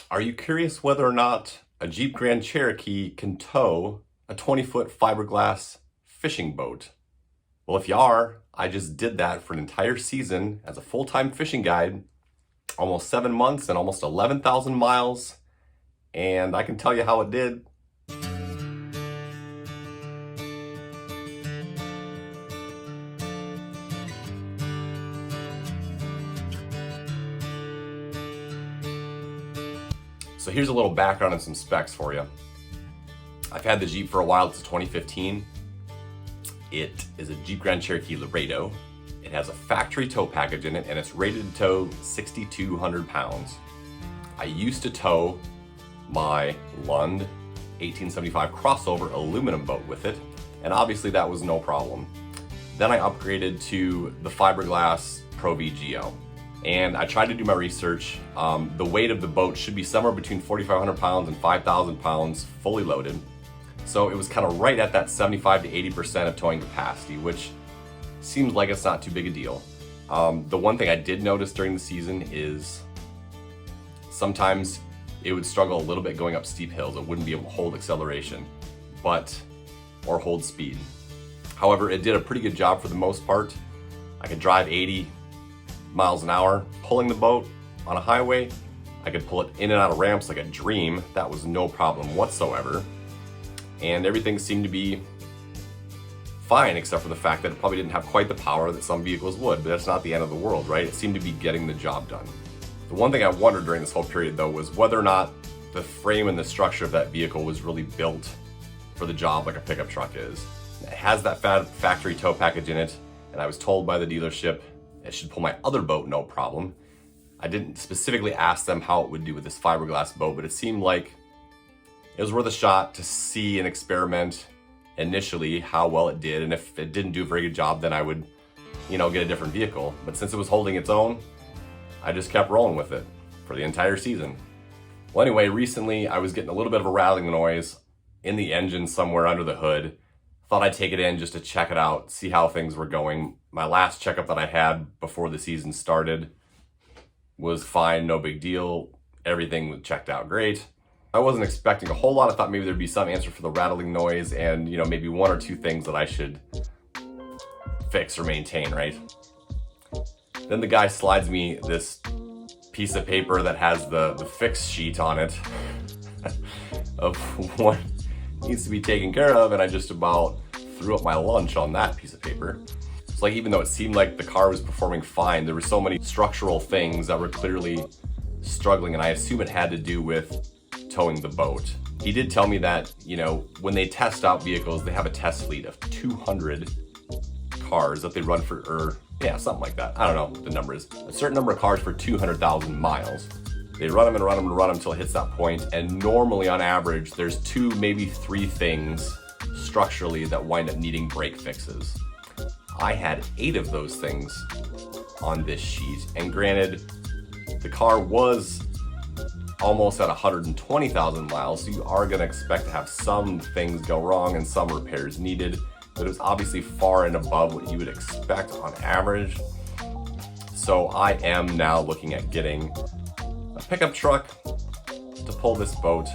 Are you curious whether or not a Jeep Grand Cherokee can tow a 20-foot fiberglass fishing boat? Well, if you are, I just did that for an entire season as a full-time fishing guide, almost 7 months and almost 11,000 miles, and I can tell you how it did. So here's a little background and some specs for you. I've had the Jeep for a while. It's 2015. It is a Jeep Grand Cherokee Laredo. It has a factory tow package in it, and it's rated to tow 6,200 pounds. I used to tow my Lund 1875 crossover aluminum boat with it, and obviously that was no problem. Then I upgraded to the Fiberglass Pro VGO. And I tried to do my research. The weight of the boat should be somewhere between 4,500 pounds and 5,000 pounds fully loaded. So it was kind of right at that 75 to 80% of towing capacity, which seems like it's not too big a deal. The one thing I did notice during the season is sometimes it would struggle a little bit going up steep hills. It wouldn't be able to hold acceleration, or hold speed. However, it did a pretty good job for the most part. I could drive 80 miles an hour pulling the boat on a highway. I could pull it in and out of ramps like a dream. That was no problem whatsoever. And everything seemed to be fine, except for the fact that it probably didn't have quite the power that some vehicles would, but that's not the end of the world, right? It seemed to be getting the job done. The one thing I wondered during this whole period though was whether or not the frame and the structure of that vehicle was really built for the job like a pickup truck is. It has that factory tow package in it, and I was told by the dealership it should pull my other boat no problem. I didn't specifically ask them how it would do with this fiberglass boat, but it seemed like it was worth a shot to see and experiment initially how well it did, and if it didn't do a very good job, then I would, get a different vehicle. But since it was holding its own, I just kept rolling with it for the entire season. Well, anyway, recently I was getting a little bit of a rattling noise in the engine somewhere under the hood. Thought I'd take it in just to check it out, see how things were going. My last checkup that I had before the season started was fine, no big deal. Everything checked out great. I wasn't expecting a whole lot. I thought maybe there'd be some answer for the rattling noise and, maybe one or two things that I should fix or maintain, right? Then the guy slides me this piece of paper that has the fix sheet on it of what needs to be taken care of, and I just about threw up my lunch on that piece of paper. It's like, even though it seemed like the car was performing fine, there were so many structural things that were clearly struggling, and I assume it had to do with towing the boat. He did tell me that, when they test out vehicles, they have a test fleet of 200 cars that they run for, something like that. I don't know what the number is. A certain number of cars for 200,000 miles. They run them and run them and run them until it hits that point, and normally on average, there's 2, maybe 3 things structurally that wind up needing brake fixes. I had 8 of those things on this sheet, and granted, the car was almost at 120,000 miles, so you are going to expect to have some things go wrong and some repairs needed, but it was obviously far and above what you would expect on average. So I am now looking at getting a pickup truck to pull this boat.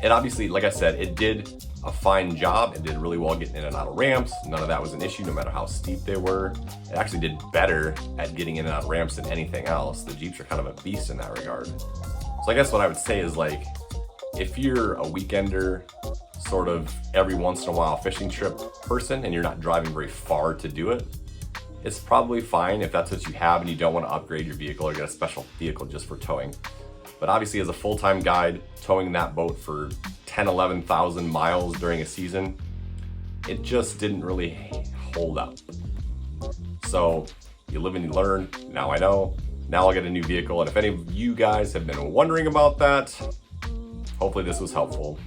And obviously, like I said, it did a fine job. It did really well getting in and out of ramps. None of that was an issue, no matter how steep they were. It actually did better at getting in and out of ramps than anything else. The Jeeps are kind of a beast in that regard. So I guess what I would say is, like, if you're a weekender, sort of every once in a while fishing trip person, and you're not driving very far to do it, it's probably fine if that's what you have and you don't want to upgrade your vehicle or get a special vehicle just for towing. But obviously, as a full-time guide, towing that boat for 10, 11,000 miles during a season, it just didn't really hold up. So you live and you learn. Now I know. Now I'll get a new vehicle. And if any of you guys have been wondering about that, hopefully this was helpful.